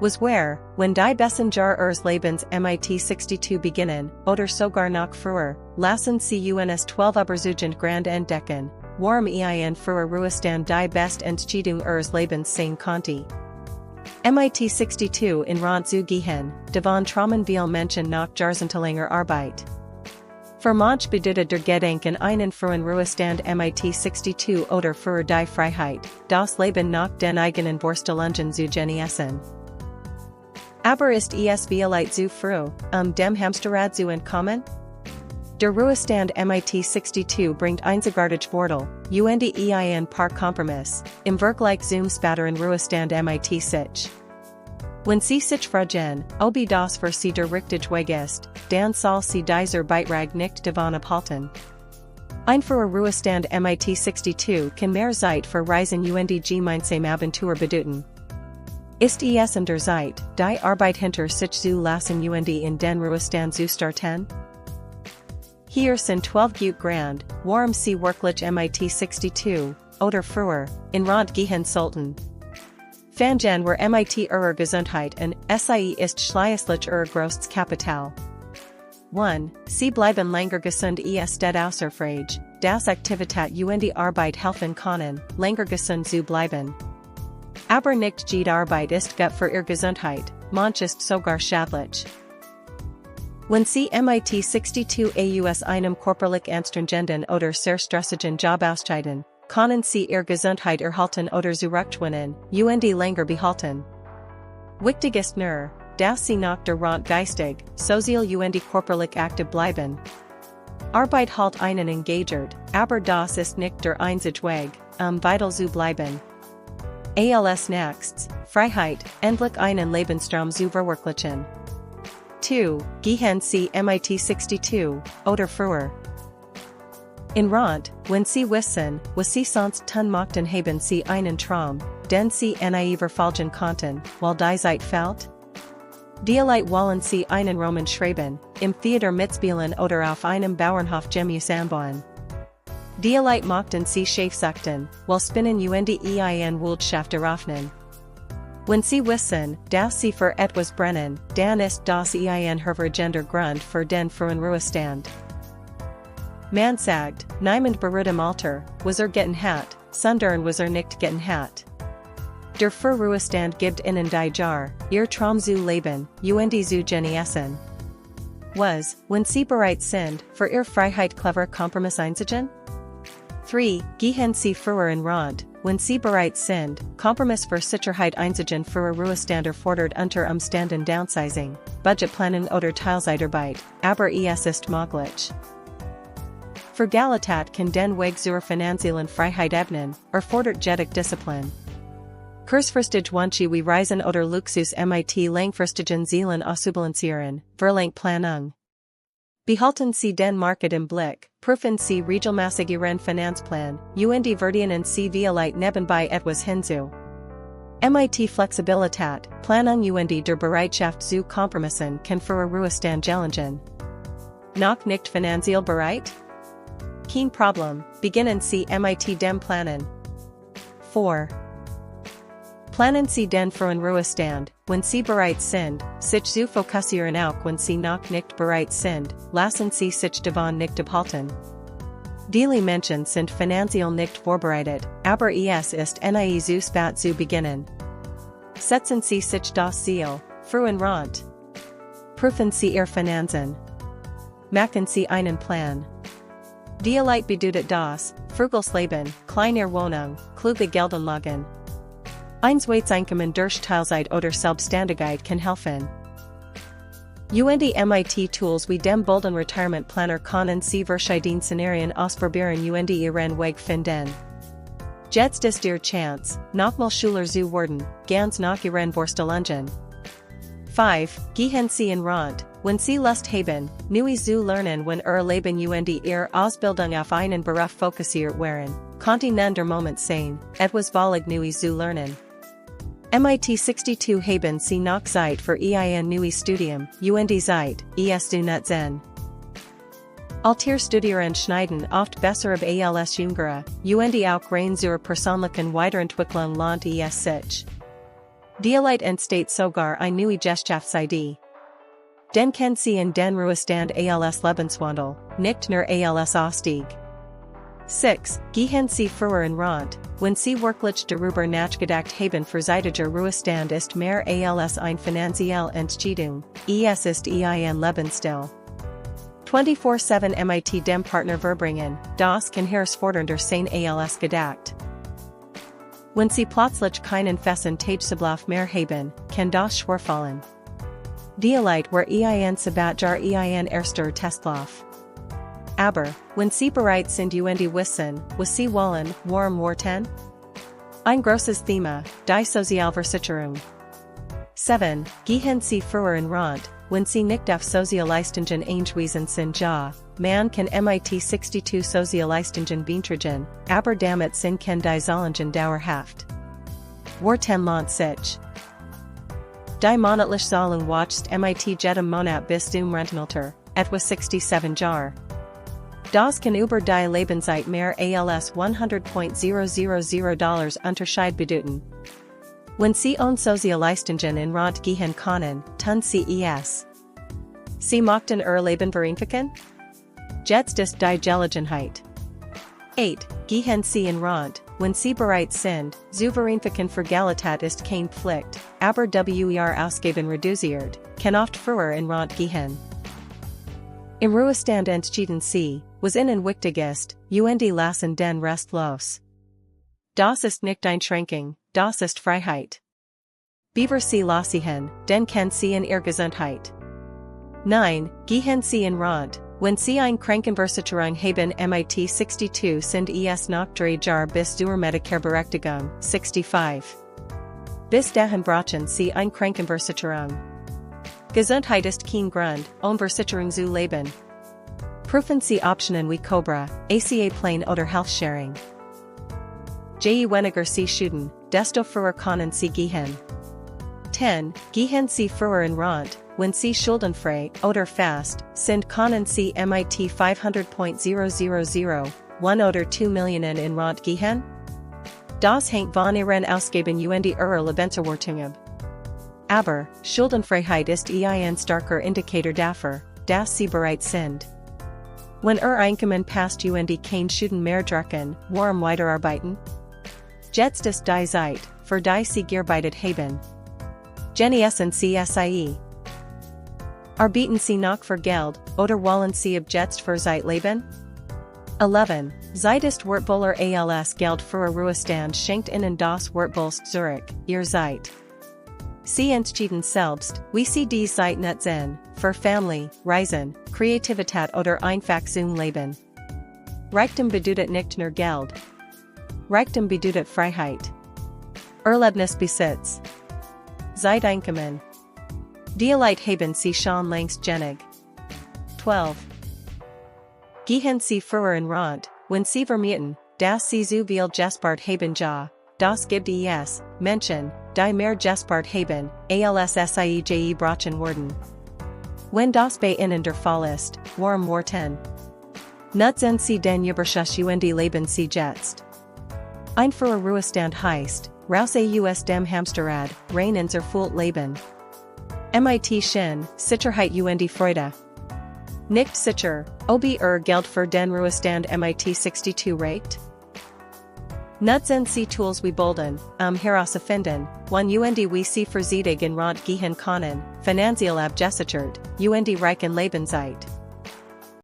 Was where, wenn die besten Jahr ihres Lebens mit 62 beginnen, oder sogar noch früher, lassen Sie uns 12 überzeugend grand entdecken, warum Ihnen früher Ruhestand die best Entscheidung ihres Lebens sein konnte. Mit 62 in Rand zu gehen, davon träumen viele Menschen nach jahrzehntelänger Arbeit. Für manch bedeutet der Gedanken einen frühen Ruhestand mit 62 oder für die Freiheit, das Leben nach den eigenen Vorstellungen zu genießen. Aber ist es vielleicht zu früh, dem Hamsterrad zu entkommen? Der Ruhestand mit 62 bringt einzigartige Vorteile, und ein paar Kompromiss, im Vergleich zum späteren Ruhestand mit sich. Wenn Sie sich fragen, ob das für Sie der richtige Weg ist, dann soll Sie dieser Beitrag nicht davon abhalten. Ein früher Ruhestand mit 62 kann mehr Zeit für Reisen und gemeinsame Abenteuer bedeuten. Ist es an der Zeit, die Arbeit hinter sich zu lassen und in den Ruhestand zu starten? Hier sind 12 gut Gründe, warum Sie wirklich mit 62 oder früher in Rand gehen sollten. Fangen wir mit Ihrer Gesundheit an, sie ist schließlich Ihr größtes Kapital. 1. Sie bleiben länger gesund steht außer Frage, dass Aktivität und Arbeit helfen können, länger gesund zu bleiben. Aber nicht jede Arbeit ist gut für Ihre Gesundheit, manch ist sogar schädlich. Wenn Sie mit 62 aus einem körperlich anstrengenden oder sehr stressigen Job ausscheiden, können Sie Ihre Gesundheit erhalten oder zurückgewinnen, und länger behalten. Wichtig ist nur, dass Sie nach der Rand geistig, sozial und körperlich aktiv bleiben. Arbeit halt einen engagiert, aber das ist nicht der einzige Weg, vital zu bleiben. Als nächstes, Freiheit, endlich einen Lebenstraum zu verwirklichen. 2. Gehen Sie mit 62 oder früher. In Rand, wenn Sie wissen, was Sie sonst tun möchten haben Sie einen Traum, den Sie nie verfolgen konnten, weil die Zeit fehlt? Vielleicht wollen Sie einen Roman schreiben, im Theater mitspielen oder auf einem Bauernhof Gemüse anbauen. Vielleicht möchten Sie Chefsachten, weil Spinnen und ein Wirtschaft eröffnen. Wenn Sie wissen, dass Sie für etwas brennen, dann ist das ein hervorragender Grund für den frühen Ruhestand. Man sagt, niemand berührt im Alter, was getting hat, sondern was nicht getting hat. Der frühe Ruhestand gibt Ihnen die Jar, Ihr Traum zu leben, und zu genießen. Was, wenn Sie bereit sind, für Ihre Freiheit clever Kompromiss einzugehen? 3. Gehen Sie früher in Rand, wenn Sie bereit sind, Kompromiss für Sicherheit einzugehen früher Ruhestand erfordert unter Umständen Downsizing, Budgetplanung oder Teilzeitarbeit, aber es ist möglich. Frugalität kann den Weg zur finanziellen Freiheit ebnen, erfordert jedoch Disziplin. Kurzfristig Wünsche wie Reisen oder Luxus mit langfristigen Zielen ausbalancieren, Verlangplanung. Behalten Sie den Markt im Blick, prüfen Sie regelmäßig Ihren Finanzplan, und verdienen Sie vielleicht nebenbei etwas hinzu. Mit Flexibilität, Planung und der Bereitschaft zu Kompromissen kann für Ruhestand gelingen. Noch nicht finanziell bereit? Kein Problem, beginnen Sie mit dem Planen. 4. Planen Sie den frühen Ruhestand, wenn Sie bereit sind, sich zu fokussieren auch wenn Sie noch nicht bereit sind, lassen Sie sich davon nicht abhalten. Viele Menschen sind finanziell nicht vorbereitet, aber es ist nie zu spät zu beginnen. Setzen Sie sich das Ziel, frühen Rand. Prüfen Sie Ihre Finanzen. Machen Sie einen Plan. Vielleicht bedeutet das, frugales Leben, kleine Wohnung, kluge Geldanlagen. Ein Einkommen durch Teilzeit oder Selbstständigkeit kann helfen. Und mit Tools wie dem bolden Retirement Planner können Sie verschiedene Szenarien ausprobieren und Ihren Weg finden. Jetzt ist Ihr Chance, nochmal Schüler zu werden, ganz nach Ihren Vorstellungen. 5. Gehen Sie in Rand, wenn Sie Lust haben, Neues zu lernen wenn Ihr Leben und Ihre Ausbildung auf einen Beruf fokussiert wären, könnte nun der Moment sein, etwas völlig Neues zu lernen. Mit 62 haben Sie noch Zeit für ein neues Studium, und Zeit, es zu nutzen. Alter Studieren schneiden oft besser ab als Jüngere, und auch rein zur persönlichen Weiterentwicklung lohnt es sich. Dielite entsteht sogar eine neue Gesellschaftsidee. Den kennen Sie in den Ruhestand als Lebenswandel, nicht nur als Ausstieg. 6. Gehen Sie früher in Rente, wenn Sie wirklich darüber nachgedacht haben vorzeitiger Ruhestand ist mehr als ein finanzielle Entscheidung, es ist ein Lebensstil. 24/7 mit dem Partner verbringen, das kann herausfordernder sein als gedacht. Wenn Sie plötzlich keinen festen Tagesablauf mehr haben, kann das schwerfallen. Dielite war ein Sabatjahr ein erster Testlauf. Aber, wenn Sie bereit sind wissen, was Sie wollen, warum warten? Ein großes Thema, die Sozialversicherung. 7. Gehen Sie früher in Rente, wenn Sie nicht auf Sozialleistungen angewiesen sind man kann mit 62 Sozialleistungen beantragen, aber damit sind kann die Zahlungen dauerhaft. Warten lohnt sich. Die monatliche Zahlung wächst mit jedem Monat bis zum Rentenalter, etwa 67 Jahre. Das kann über die Lebenszeit mehr als $100.000 Unterschied bedeuten. Wenn Sie ohne Sozialleistungen in Rente gehen können, tun Sie es. Sie möchten Ihr Leben vereinfachen? Jetzt ist die Gelegenheit. 8. Gehen Sie in Rente, wenn Sie bereit sind, zu vereinfachen Vergalitat ist kein Pflicht, aber Ihr Ausgaben reduziert, kann oft früher in Rente gehen. Im Ruhestand entschieden Sie, was Ihnen wichtig ist, und lassen den Rest los. Das ist nicht Einschränkung, das ist Freiheit. Beaver Sie lassen, den kann Sie in Ihr Gesundheit. 9. Gehen Sie in Rente, wenn Sie ein Krankenversicherung haben mit 62 sind es noch 3 Jahre bis zur Medicare-Berechtigung, 65. Bis dahin brauchen Sie ein Krankenversicherung. Gesundheit ist kein Grund, Versicherung zu leben. Prüfen Sie Optionen wie Cobra, ACA Plan oder Health Sharing. Je weniger Sie schulden, desto früher können Sie gehen. 10. Gehen Sie früher in Rente, wenn Sie schuldenfrei oder fast sind können Sie mit 500.000, 1 oder 2 Millionen in Rente gehen? Das hängt von Ihren Ausgaben und Ihrer Lebenserwartung ab. Aber, Schuldenfreiheit ist ein starker Indikator dafür, dass Sie bereit sind. Wenn Ihr Einkommen passt und kein Schulden mehr drucken, warum weiterarbeiten? Jetzt ist die Zeit, für die Sie gearbeitet haben. Genießen Sie sie. Arbeiten Sie noch für Geld, oder wollen Sie ab jetzt für Zeit leben? 11. Zeit ist wertvoller als Geld für Ruhestand schenkt Ihnen das Wertvollste zurück, Ihr Zeit. Sie entschieden selbst, wie Sie die Zeit nutzen, für Family, Reisen, Kreativität oder einfach zum Leben. Reichtum bedeutet nicht nur Geld. Reichtum bedeutet Freiheit. Erlebnisbesitz. Zeiteinkommen. Dielite haben Sie schon längst genig. 12. Gehen Sie früher in Rente, wenn Sie vermieten, dass Sie zu viel gespart haben das gibt es, Menschen, die mehr gespart haben, als sie je brauchen worden. Wenn das bei Ihnen der Fall ist, warum warten? Nutzen Sie den Überschuss und leben Sie jetzt. Ein früher Ruhestand heißt, raus aus dem Hamsterrad, rein ins erfüllt Leben. Mit schon, Sicherheit und Freude. Nicht sicher, ob Geld für den Ruhestand mit 62 reicht? Nutzen Sie Tools wie Bolden, herausfinden, wann wie Sie für in Rente gehen können, finanziell abgesichert, und reichen Lebenszeit.